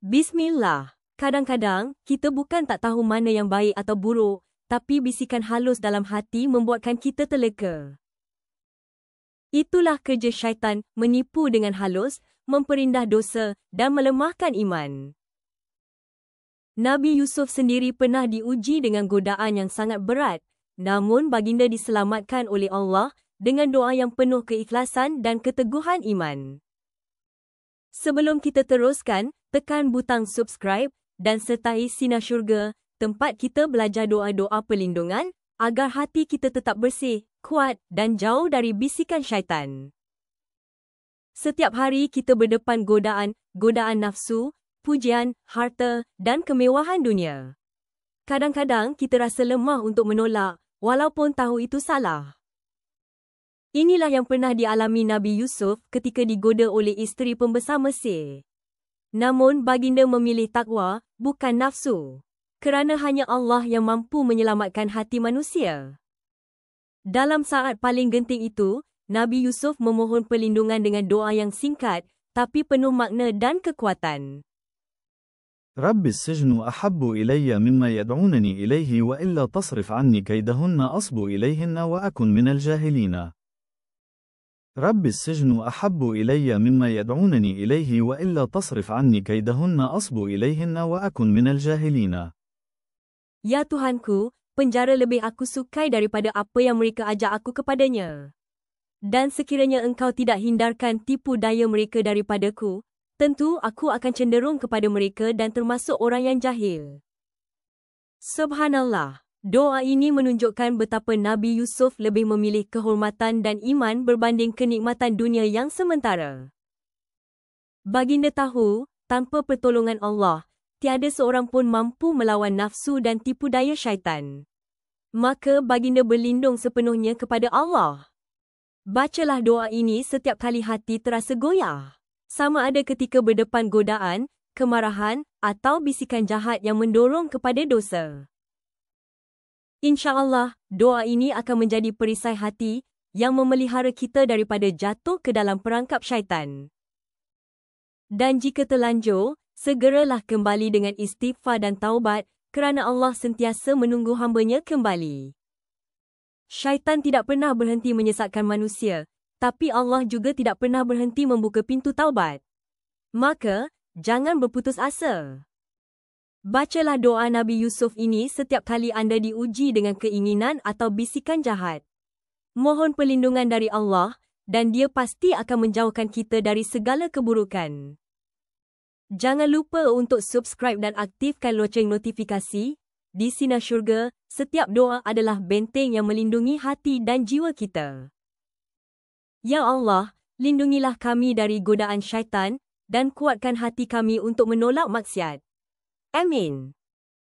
Bismillah. Kadang-kadang, kita bukan tak tahu mana yang baik atau buruk, tapi bisikan halus dalam hati membuatkan kita terleka. Itulah kerja syaitan, menipu dengan halus, memperindah dosa, dan melemahkan iman. Nabi Yusuf sendiri pernah diuji dengan godaan yang sangat berat, namun baginda diselamatkan oleh Allah dengan doa yang penuh keikhlasan dan keteguhan iman. Sebelum kita teruskan, tekan butang subscribe dan sertai Sinar Syurga, tempat kita belajar doa-doa perlindungan agar hati kita tetap bersih, kuat dan jauh dari bisikan syaitan. Setiap hari kita berdepan godaan nafsu, pujian, harta dan kemewahan dunia. Kadang-kadang kita rasa lemah untuk menolak, walaupun tahu itu salah. Inilah yang pernah dialami Nabi Yusuf ketika digoda oleh isteri pembesar Mesir. Namun baginda memilih takwa, bukan nafsu. Kerana hanya Allah yang mampu menyelamatkan hati manusia. Dalam saat paling genting itu, Nabi Yusuf memohon perlindungan dengan doa yang singkat, tapi penuh makna dan kekuatan. رب السجن أحب إلي مما يدعونني إليه وإلا تصرف عني كيدهن أصب إليهن وأكن من الجاهلين. رب السجن أحب إلي مما يدعونني إليه وإلا تصرف عني كيدهن أصب إليهن وأكن من الجاهلين. Ya Tuhanku, penjara lebih aku sukai daripada apa yang mereka ajak aku kepadanya. Dan sekiranya engkau tidak hindarkan tipu daya mereka daripadaku, tentu aku akan cenderung kepada mereka dan termasuk orang yang jahil. Subhanallah. Doa ini menunjukkan betapa Nabi Yusuf lebih memilih kehormatan dan iman berbanding kenikmatan dunia yang sementara. Baginda tahu, tanpa pertolongan Allah, tiada seorang pun mampu melawan nafsu dan tipu daya syaitan. Maka baginda berlindung sepenuhnya kepada Allah. Bacalah doa ini setiap kali hati terasa goyah. Sama ada ketika berdepan godaan, kemarahan, atau bisikan jahat yang mendorong kepada dosa. InsyaAllah, doa ini akan menjadi perisai hati yang memelihara kita daripada jatuh ke dalam perangkap syaitan. Dan jika terlanjur, segeralah kembali dengan istighfar dan taubat kerana Allah sentiasa menunggu hamba-Nya kembali. Syaitan tidak pernah berhenti menyesatkan manusia, tapi Allah juga tidak pernah berhenti membuka pintu taubat. Maka, jangan berputus asa. Bacalah doa Nabi Yusuf ini setiap kali anda diuji dengan keinginan atau bisikan jahat. Mohon perlindungan dari Allah, dan Dia pasti akan menjauhkan kita dari segala keburukan. Jangan lupa untuk subscribe dan aktifkan loceng notifikasi. Di Sinar Syurga, setiap doa adalah benteng yang melindungi hati dan jiwa kita. Ya Allah, lindungilah kami dari godaan syaitan dan kuatkan hati kami untuk menolak maksiat. Amin.